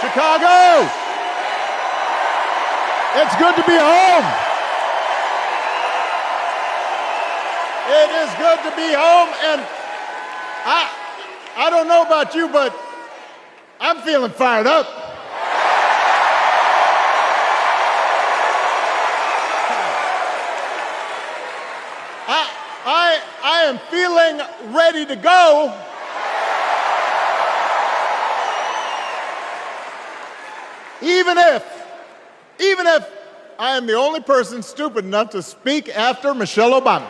Chicago. It's good to be home. It is good to be home, and I don't know about you, but I'm feeling fired up. I am feeling ready to go. Even if I am the only person stupid enough to speak after Michelle Obama.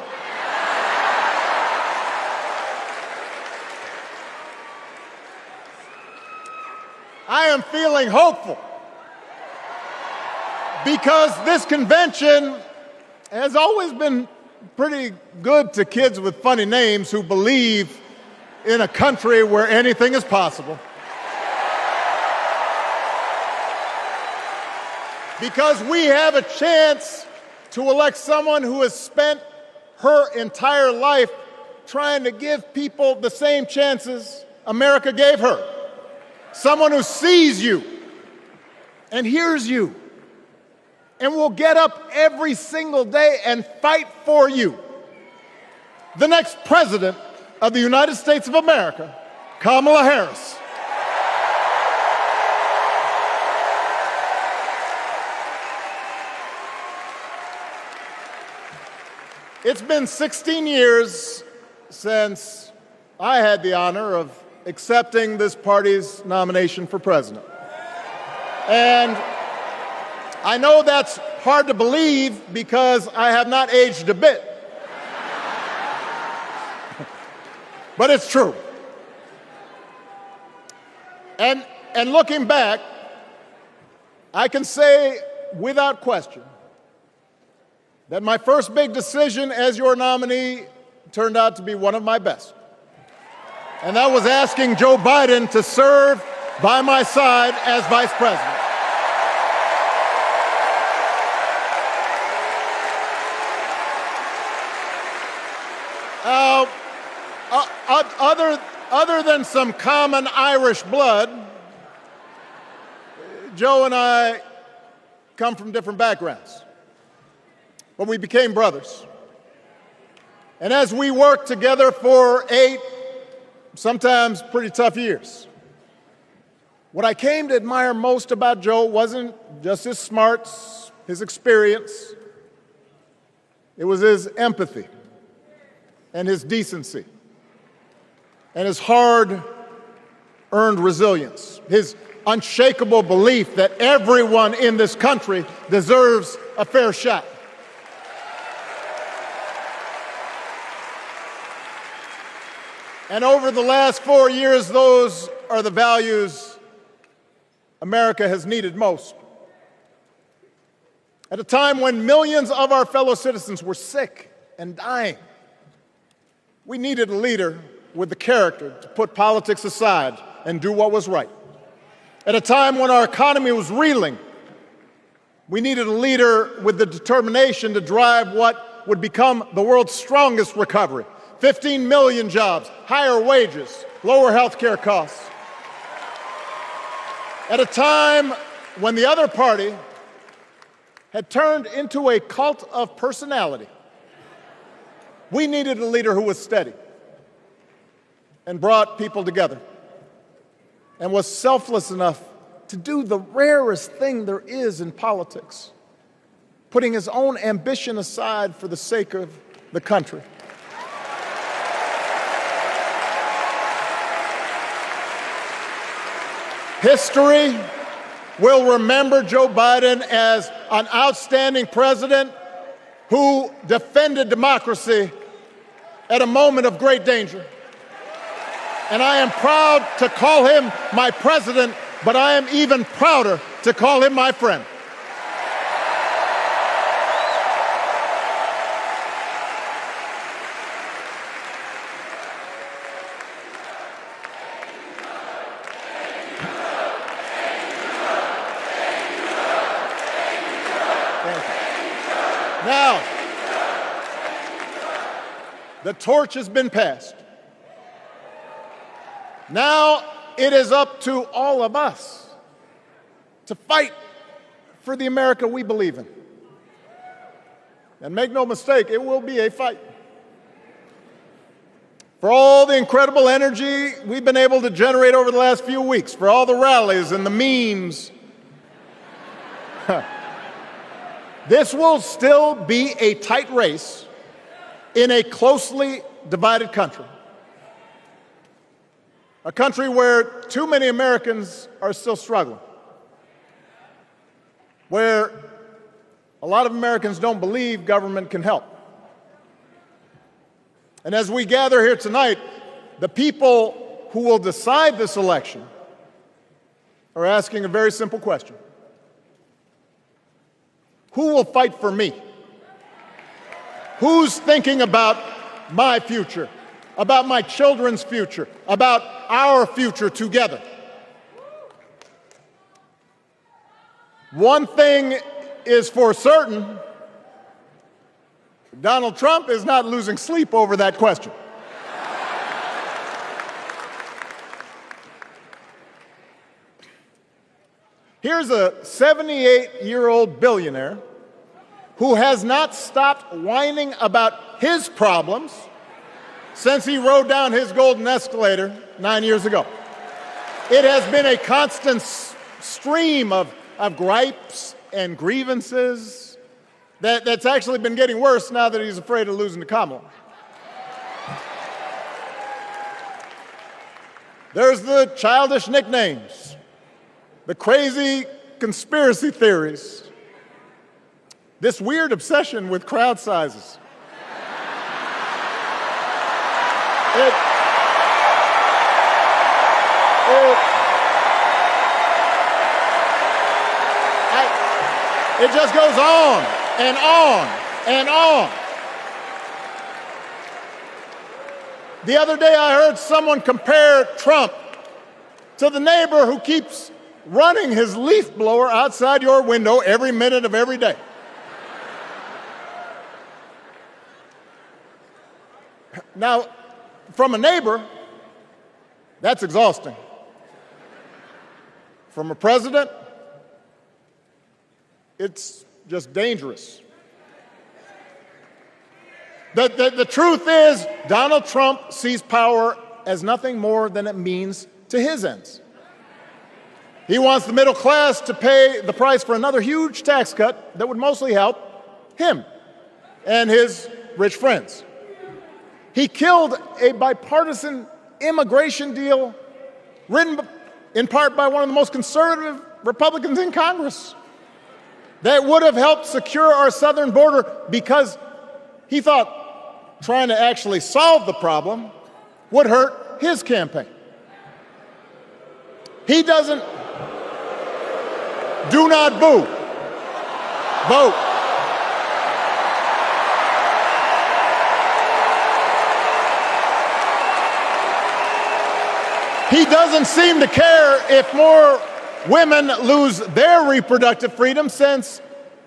I am feeling hopeful because this convention has always been pretty good to kids with funny names who believe in a country where anything is possible. Because we have a chance to elect someone who has spent her entire life trying to give people the same chances America gave her. Someone who sees you and hears you and will get up every single day and fight for you. The next president of the United States of America, Kamala Harris. It's been 16 years since I had the honor of accepting this party's nomination for president. And I know that's hard to believe because I have not aged a bit. But it's true. And looking back, I can say without question that my first big decision as your nominee turned out to be one of my best. And that was asking Joe Biden to serve by my side as vice president. Other than some common Irish blood, Joe and I come from different backgrounds. But we became brothers. And as we worked together for 8, sometimes pretty tough years, what I came to admire most about Joe wasn't just his smarts, his experience. It was his empathy and his decency and his hard-earned resilience, his unshakable belief that everyone in this country deserves a fair shot. And over the last 4 years, those are the values America has needed most. At a time when millions of our fellow citizens were sick and dying, we needed a leader with the character to put politics aside and do what was right. At a time when our economy was reeling, we needed a leader with the determination to drive what would become the world's strongest recovery. 15 million jobs, higher wages, lower health care costs. At a time when the other party had turned into a cult of personality, we needed a leader who was steady and brought people together and was selfless enough to do the rarest thing there is in politics, putting his own ambition aside for the sake of the country. History will remember Joe Biden as an outstanding president who defended democracy at a moment of great danger. And I am proud to call him my president, but I am even prouder to call him my friend. Now, the torch has been passed. Now it is up to all of us to fight for the America we believe in. And make no mistake, it will be a fight. For all the incredible energy we've been able to generate over the last few weeks, for all the rallies and the memes, this will still be a tight race in a closely divided country. A country where too many Americans are still struggling, where a lot of Americans don't believe government can help. And as we gather here tonight, the people who will decide this election are asking a very simple question. Who will fight for me? Who's thinking about my future, about my children's future, about our future together? One thing is for certain, Donald Trump is not losing sleep over that question. Here's a 78-year-old billionaire who has not stopped whining about his problems since he rode down his golden escalator 9 years ago. It has been a constant stream of gripes and grievances that's actually been getting worse now that he's afraid of losing to Kamala. There's the childish nicknames, the crazy conspiracy theories, this weird obsession with crowd sizes. It just goes on and on and on. The other day I heard someone compare Trump to the neighbor who keeps running his leaf blower outside your window every minute of every day. Now, from a neighbor, that's exhausting. From a president, it's just dangerous. The truth is, Donald Trump sees power as nothing more than it means to his ends. He wants the middle class to pay the price for another huge tax cut that would mostly help him and his rich friends. He killed a bipartisan immigration deal written in part by one of the most conservative Republicans in Congress that would have helped secure our southern border because he thought trying to actually solve the problem would hurt his campaign. He doesn't. Do not boo. Vote. He doesn't seem to care if more women lose their reproductive freedom since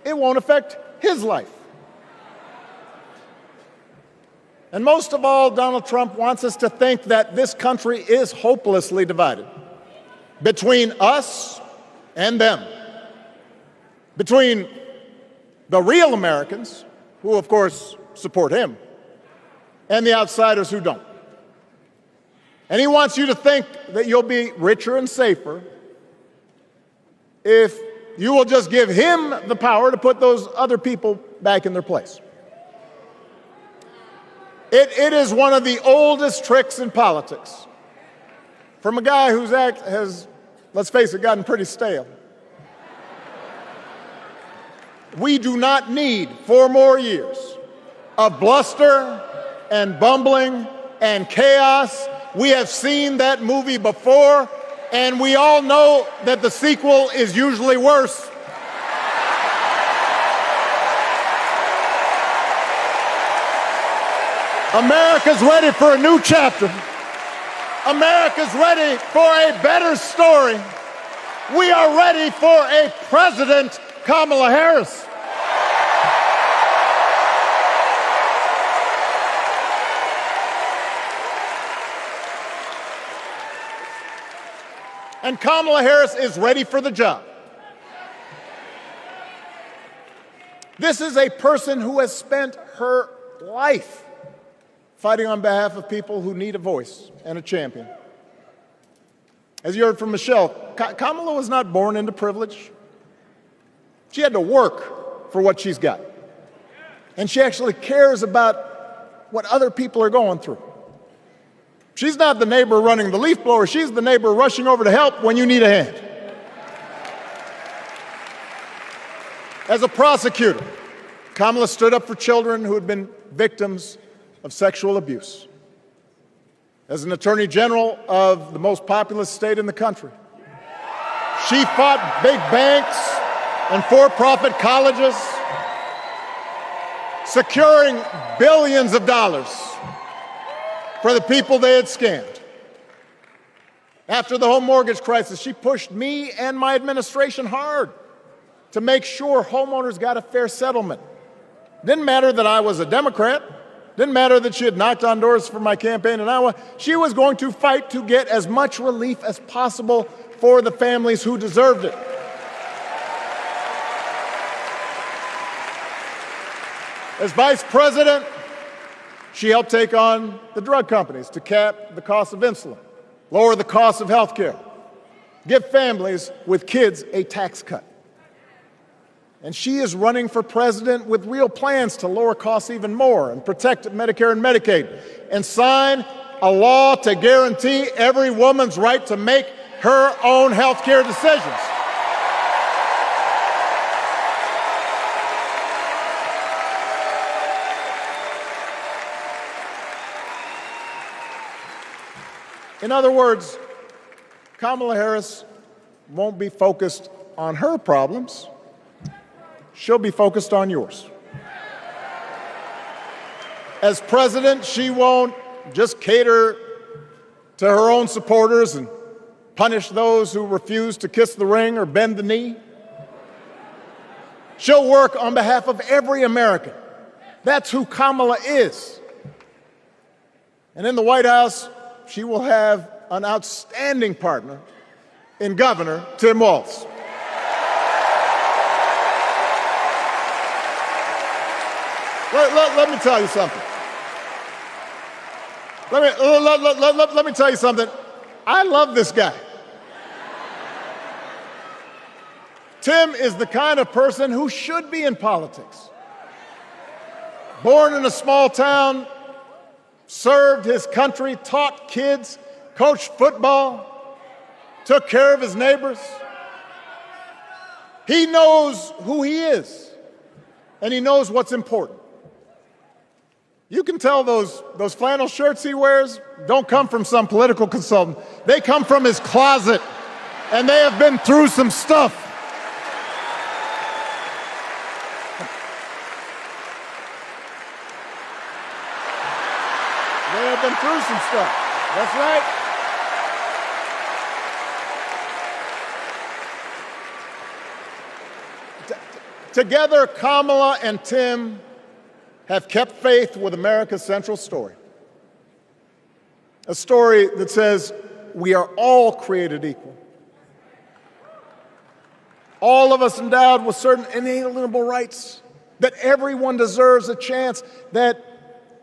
it won't affect his life. And most of all, Donald Trump wants us to think that this country is hopelessly divided between us and them, between the real Americans, who of course support him, and the outsiders who don't. And he wants you to think that you'll be richer and safer if you will just give him the power to put those other people back in their place. It is one of the oldest tricks in politics from a guy whose act has, let's face it, gotten pretty stale. We do not need 4 more years of bluster and bumbling and chaos. We have seen that movie before, and we all know that the sequel is usually worse. America's ready for a new chapter. America's ready for a better story. We are ready for a President Kamala Harris. And Kamala Harris is ready for the job. This is a person who has spent her life fighting on behalf of people who need a voice and a champion. As you heard from Michelle, Kamala was not born into privilege. She had to work for what she's got. And she actually cares about what other people are going through. She's not the neighbor running the leaf blower. She's the neighbor rushing over to help when you need a hand. As a prosecutor, Kamala stood up for children who had been victims of sexual abuse. As an attorney general of the most populous state in the country, she fought big banks and for-profit colleges, securing billions of dollars for the people they had scammed. After the home mortgage crisis, she pushed me and my administration hard to make sure homeowners got a fair settlement. Didn't matter that I was a Democrat. Didn't matter that she had knocked on doors for my campaign in Iowa. She was going to fight to get as much relief as possible for the families who deserved it. As vice president, she helped take on the drug companies to cap the cost of insulin, lower the cost of health care, give families with kids a tax cut. And she is running for president with real plans to lower costs even more and protect Medicare and Medicaid and sign a law to guarantee every woman's right to make her own health care decisions. In other words, Kamala Harris won't be focused on her problems. She'll be focused on yours. As president, she won't just cater to her own supporters and punish those who refuse to kiss the ring or bend the knee. She'll work on behalf of every American. That's who Kamala is. And in the White House, she will have an outstanding partner in Governor Tim Walz. Let me tell you something. Let me tell you something. I love this guy. Tim is the kind of person who should be in politics. Born in a small town, served his country, taught kids, coached football, took care of his neighbors. He knows who he is, and he knows what's important. You can tell those flannel shirts he wears don't come from some political consultant. They come from his closet, and they have been through some stuff. They have been through some stuff. That's right. Together, Kamala and Tim have kept faith with America's central story. A story that says we are all created equal. All of us endowed with certain inalienable rights, that everyone deserves a chance, that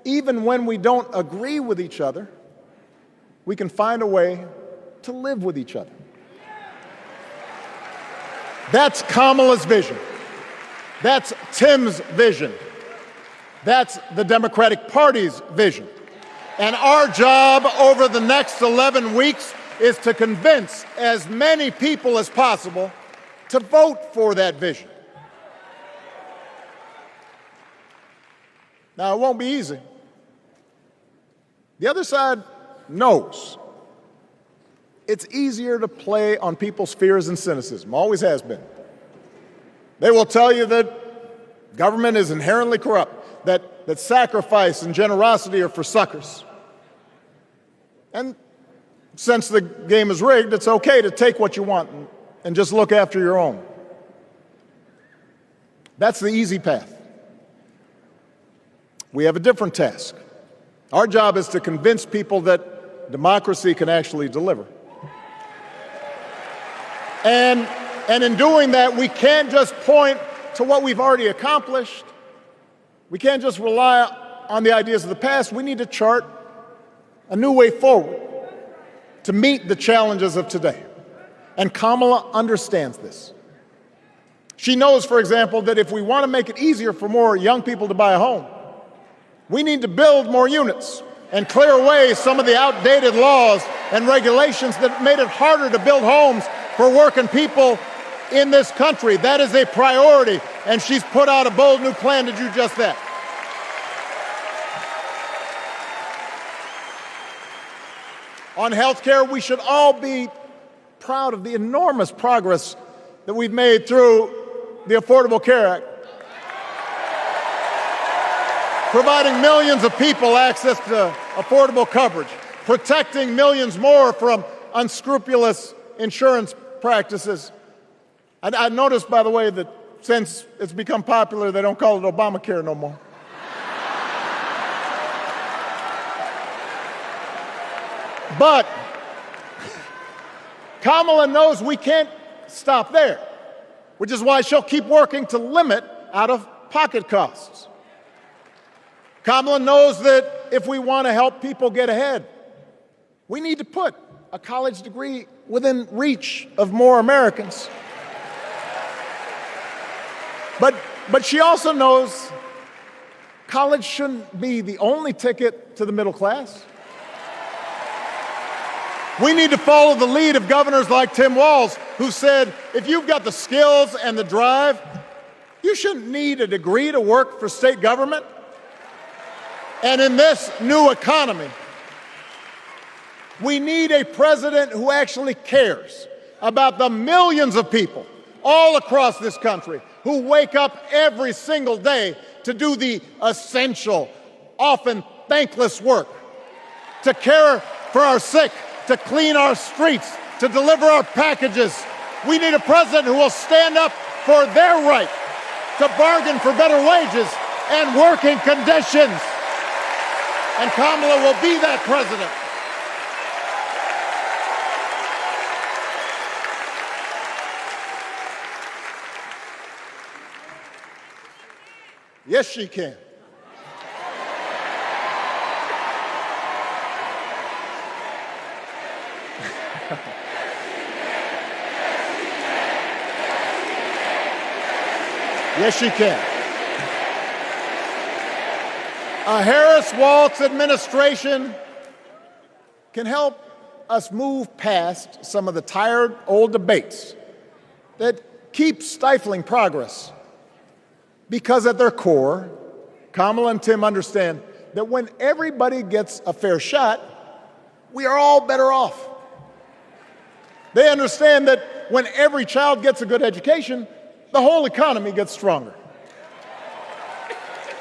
even when we don't agree with each other, we can find a way to live with each other. That's Kamala's vision. That's Tim's vision. That's the Democratic Party's vision. And our job over the next 11 weeks is to convince as many people as possible to vote for that vision. Now, it won't be easy. The other side knows it's easier to play on people's fears and cynicism, always has been. They will tell you that government is inherently corrupt, that sacrifice and generosity are for suckers. And since the game is rigged, it's okay to take what you want and just look after your own. That's the easy path. We have a different task. Our job is to convince people that democracy can actually deliver. And in doing that, we can't just point to what we've already accomplished. We can't just rely on the ideas of the past. We need to chart a new way forward to meet the challenges of today. And Kamala understands this. She knows, for example, that if we want to make it easier for more young people to buy a home, we need to build more units and clear away some of the outdated laws and regulations that made it harder to build homes for working people in this country. That is a priority, and she's put out a bold new plan to do just that. On health care, we should all be proud of the enormous progress that we've made through the Affordable Care Act, providing millions of people access to affordable coverage, protecting millions more from unscrupulous insurance practices. I noticed, by the way, that since it's become popular, they don't call it Obamacare no more. But Kamala knows we can't stop there, which is why she'll keep working to limit out-of-pocket costs. Kamala knows that if we want to help people get ahead, we need to put a college degree within reach of more Americans. But she also knows college shouldn't be the only ticket to the middle class. We need to follow the lead of governors like Tim Walz, who said, if you've got the skills and the drive, you shouldn't need a degree to work for state government. And in this new economy, we need a president who actually cares about the millions of people all across this country who wake up every single day to do the essential, often thankless work, to care for our sick, to clean our streets, to deliver our packages. We need a president who will stand up for their right to bargain for better wages and working conditions. And Kamala will be that president. Yes, she can. Yes, she can. A Harris-Walz administration can help us move past some of the tired old debates that keep stifling progress. Because at their core, Kamala and Tim understand that when everybody gets a fair shot, we are all better off. They understand that when every child gets a good education, the whole economy gets stronger.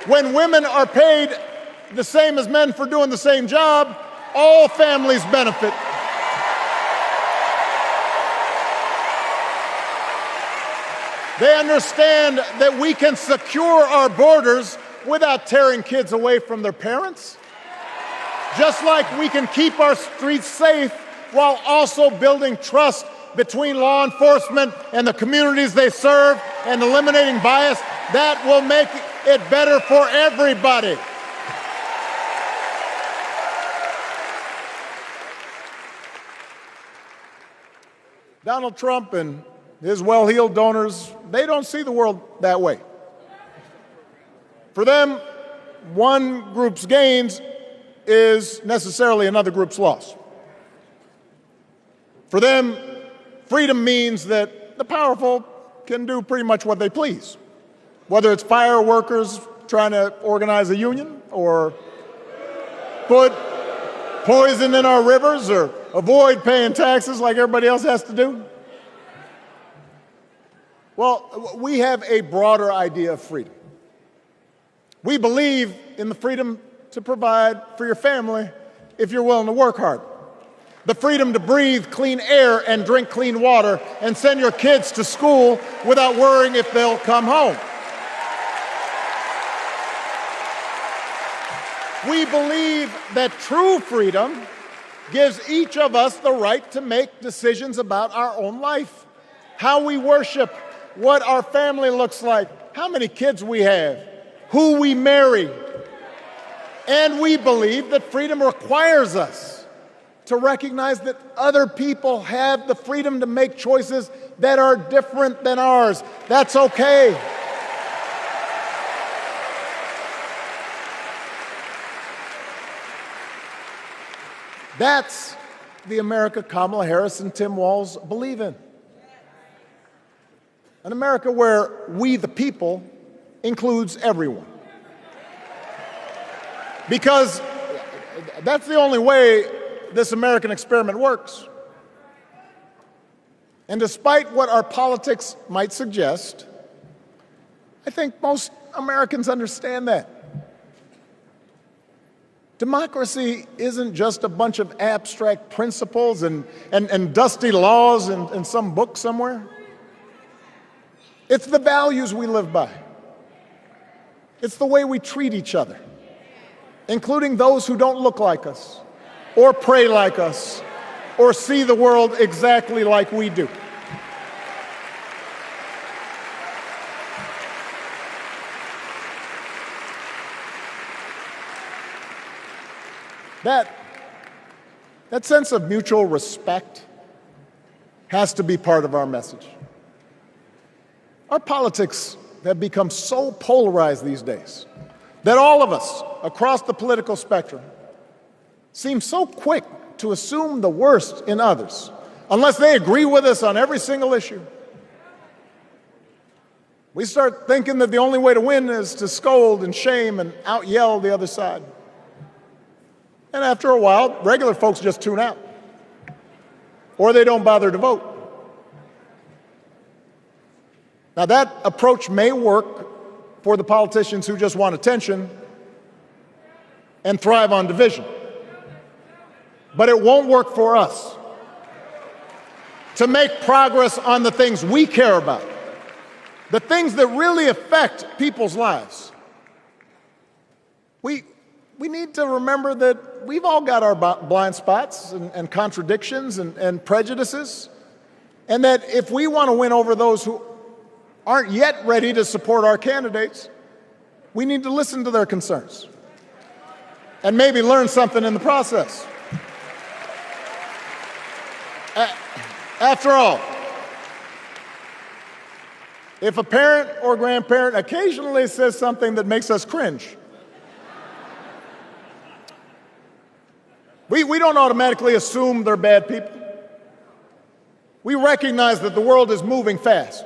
When women are paid the same as men for doing the same job, all families benefit. They understand that we can secure our borders without tearing kids away from their parents, just like we can keep our streets safe while also building trust between law enforcement and the communities they serve and eliminating bias. That will make it better for everybody. Donald Trump and his well-heeled donors, they don't see the world that way. For them, one group's gains is necessarily another group's loss. For them, freedom means that the powerful can do pretty much what they please, whether it's fire workers trying to organize a union or put poison in our rivers or avoid paying taxes like everybody else has to do. Well, we have a broader idea of freedom. We believe in the freedom to provide for your family if you're willing to work hard. The freedom to breathe clean air and drink clean water and send your kids to school without worrying if they'll come home. We believe that true freedom gives each of us the right to make decisions about our own life, how we worship, what our family looks like, how many kids we have, who we marry. And we believe that freedom requires us to recognize that other people have the freedom to make choices that are different than ours. That's okay. That's the America Kamala Harris and Tim Walz believe in. An America where we, the people, includes everyone. Because that's the only way this American experiment works. And despite what our politics might suggest, I think most Americans understand that. Democracy isn't just a bunch of abstract principles and dusty laws in some book somewhere. It's the values we live by. It's the way we treat each other, including those who don't look like us, or pray like us, or see the world exactly like we do. That sense of mutual respect has to be part of our message. Our politics have become so polarized these days that all of us across the political spectrum seem so quick to assume the worst in others, unless they agree with us on every single issue. We start thinking that the only way to win is to scold and shame and out-yell the other side. And after a while, regular folks just tune out, or they don't bother to vote. Now, that approach may work for the politicians who just want attention and thrive on division, but it won't work for us to make progress on the things we care about, the things that really affect people's lives. We need to remember that we've all got our blind spots and contradictions and prejudices, and that if we want to win over those who aren't yet ready to support our candidates, we need to listen to their concerns and maybe learn something in the process. After all, if a parent or grandparent occasionally says something that makes us cringe, we don't automatically assume they're bad people. We recognize that the world is moving fast,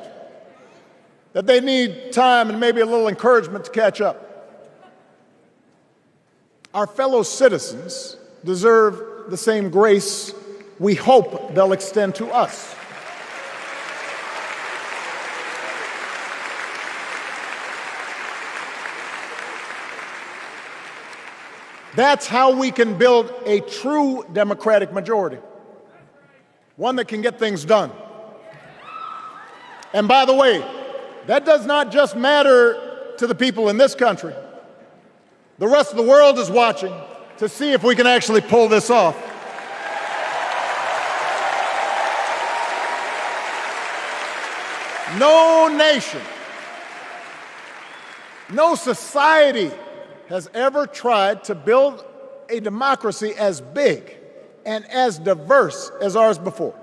that they need time and maybe a little encouragement to catch up. Our fellow citizens deserve the same grace we hope they'll extend to us. That's how we can build a true democratic majority, one that can get things done. And by the way, that does not just matter to the people in this country. The rest of the world is watching to see if we can actually pull this off. No nation, no society has ever tried to build a democracy as big and as diverse as ours before.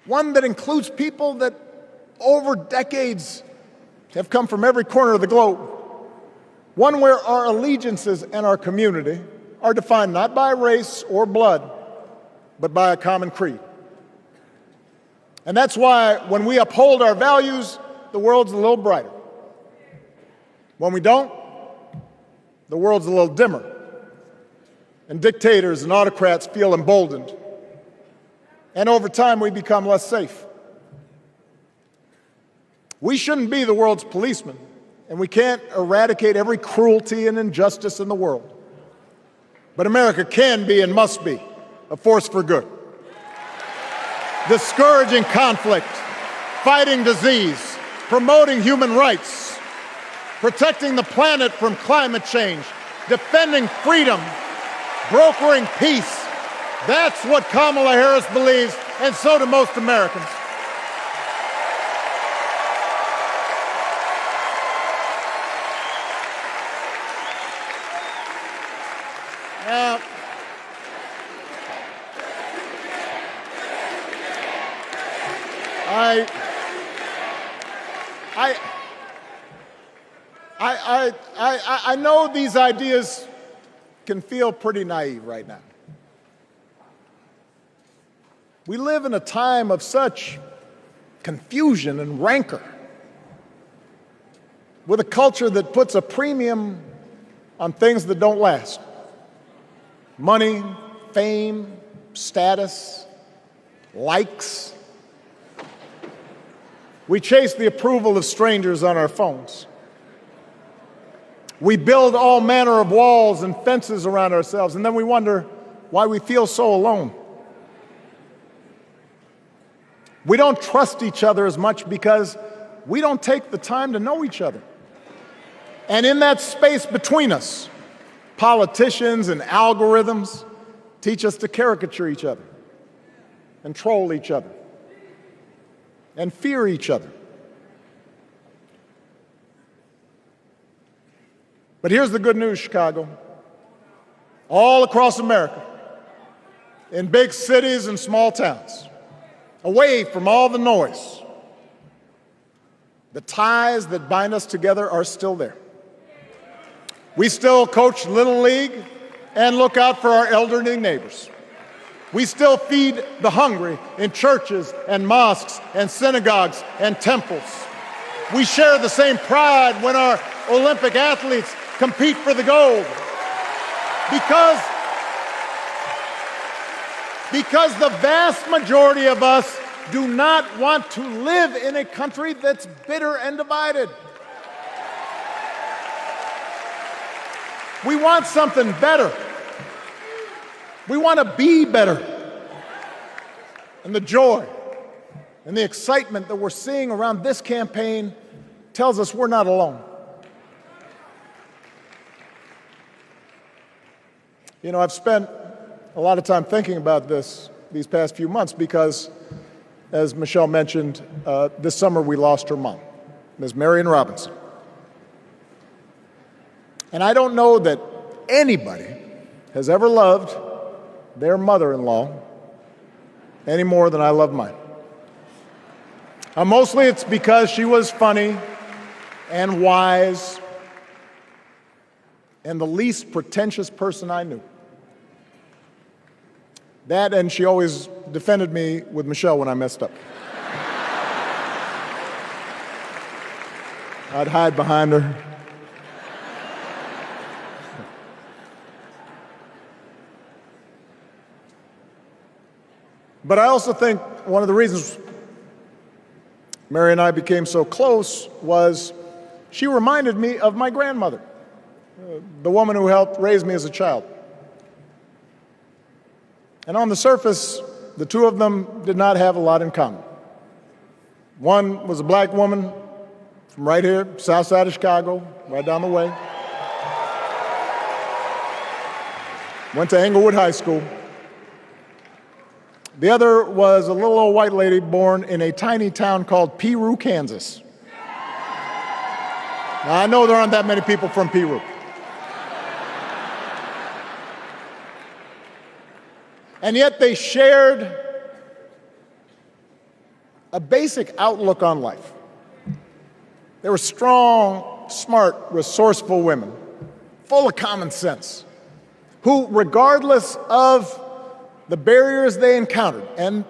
One that includes people that over decades have come from every corner of the globe. One where our allegiances and our community are defined not by race or blood, but by a common creed. And that's why when we uphold our values, the world's a little brighter. When we don't, the world's a little dimmer, and dictators and autocrats feel emboldened. And over time, we become less safe. We shouldn't be the world's policemen, and we can't eradicate every cruelty and injustice in the world. But America can be and must be a force for good, discouraging conflict, fighting disease, promoting human rights, protecting the planet from climate change, defending freedom, brokering peace. That's what Kamala Harris believes, and so do most Americans. I, I know these ideas can feel pretty naive right now. We live in a time of such confusion and rancor, with a culture that puts a premium on things that don't last. Money, fame, status, likes. We chase the approval of strangers on our phones. We build all manner of walls and fences around ourselves, and then we wonder why we feel so alone. We don't trust each other as much because we don't take the time to know each other. And in that space between us, politicians and algorithms teach us to caricature each other and troll each other and fear each other. But here's the good news, Chicago. All across America, in big cities and small towns, away from all the noise, the ties that bind us together are still there. We still coach Little League and look out for our elderly neighbors. We still feed the hungry in churches and mosques and synagogues and temples. We share the same pride when our Olympic athletes compete for the gold. Because the vast majority of us do not want to live in a country that's bitter and divided. We want something better. We want to be better. And the joy and the excitement that we're seeing around this campaign tells us we're not alone. You know, I've spent a lot of time thinking about these past few months because, as Michelle mentioned, this summer we lost her mom, Ms. Marion Robinson. And I don't know that anybody has ever loved their mother-in-law any more than I love mine. Mostly it's because she was funny and wise and the least pretentious person I knew. That, and she always defended me with Michelle when I messed up. I'd hide behind her. But I also think one of the reasons Mary and I became so close was she reminded me of my grandmother, the woman who helped raise me as a child. And on the surface, the two of them did not have a lot in common. One was a black woman from right here, south side of Chicago, right down the way. Went to Englewood High School. The other was a little old white lady born in a tiny town called Piru, Kansas. Now, I know there aren't that many people from Piru. And yet they shared a basic outlook on life. They were strong, smart, resourceful women, full of common sense, who, regardless of the barriers they encountered, and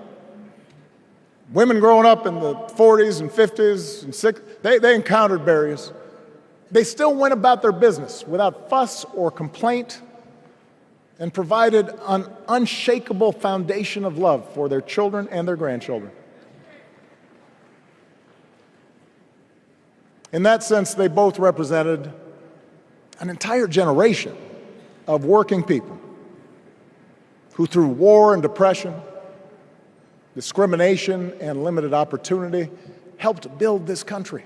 women growing up in the 40s and 50s and 60s, they encountered barriers. They still went about their business without fuss or complaint and provided an unshakable foundation of love for their children and their grandchildren. In that sense, they both represented an entire generation of working people who, through war and depression, discrimination and limited opportunity, helped build this country.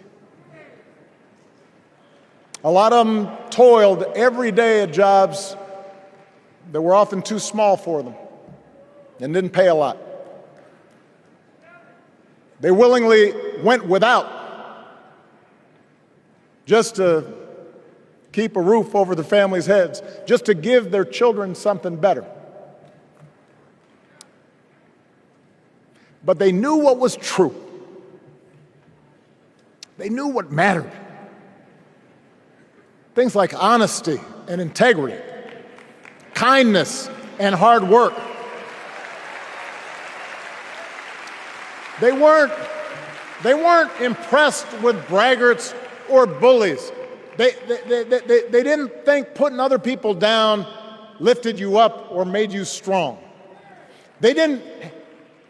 A lot of them toiled every day at jobs that were often too small for them and didn't pay a lot. They willingly went without just to keep a roof over their families' heads, just to give their children something better. But they knew what was true. They knew what mattered. Things like honesty and integrity, kindness and hard work. They weren't impressed with braggarts or bullies. They didn't think putting other people down lifted you up or made you strong. They didn't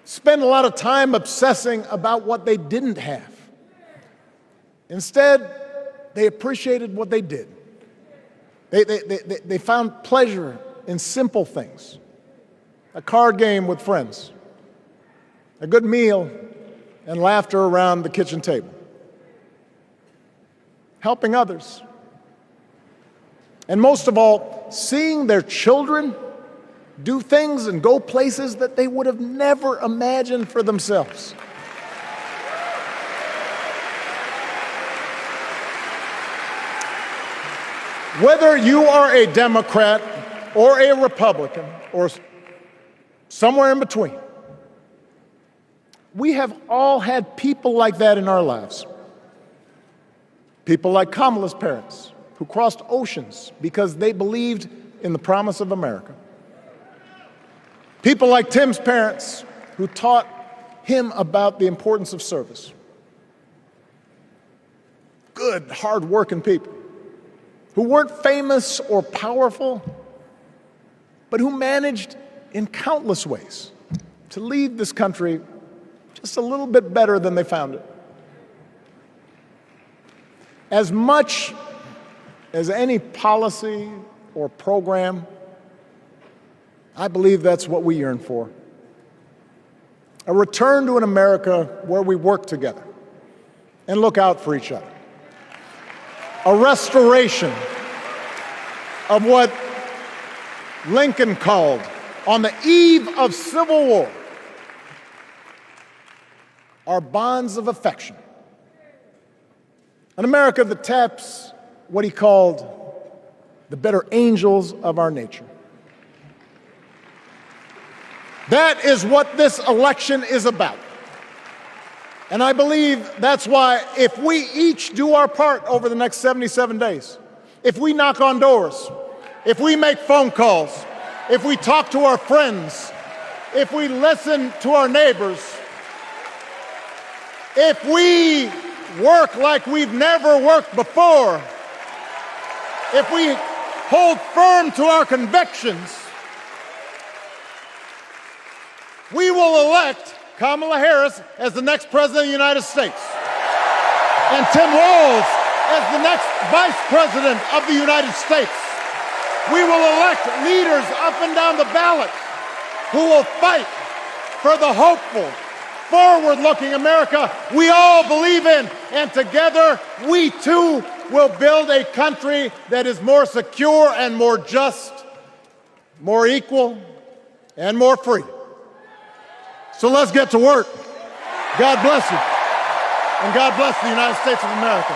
spend a lot of time obsessing about what they didn't have. Instead, they appreciated what they did. They found pleasure in simple things: a card game with friends, a good meal, and laughter around the kitchen table, helping others, and most of all, seeing their children do things and go places that they would have never imagined for themselves. Whether you are a Democrat or a Republican or somewhere in between, we have all had people like that in our lives. People like Kamala's parents, who crossed oceans because they believed in the promise of America. People like Tim's parents, who taught him about the importance of service. Good, hard-working people who weren't famous or powerful, but who managed in countless ways to leave this country just a little bit better than they found it. As much as any policy or program, I believe that's what we yearn for. A return to an America where we work together and look out for each other. A restoration of what Lincoln called, on the eve of Civil War, our bonds of affection. An America that taps what he called the better angels of our nature. That is what this election is about. And I believe that's why, if we each do our part over the next 77 days, if we knock on doors, if we make phone calls, if we talk to our friends, if we listen to our neighbors, if we work like we've never worked before, if we hold firm to our convictions, we will elect Kamala Harris as the next President of the United States, and Tim Walz as the next Vice President of the United States. We will elect leaders up and down the ballot who will fight for the hopeful, forward-looking America we all believe in, and together we too will build a country that is more secure and more just, more equal, and more free. So let's get to work. God bless you, and God bless the United States of America.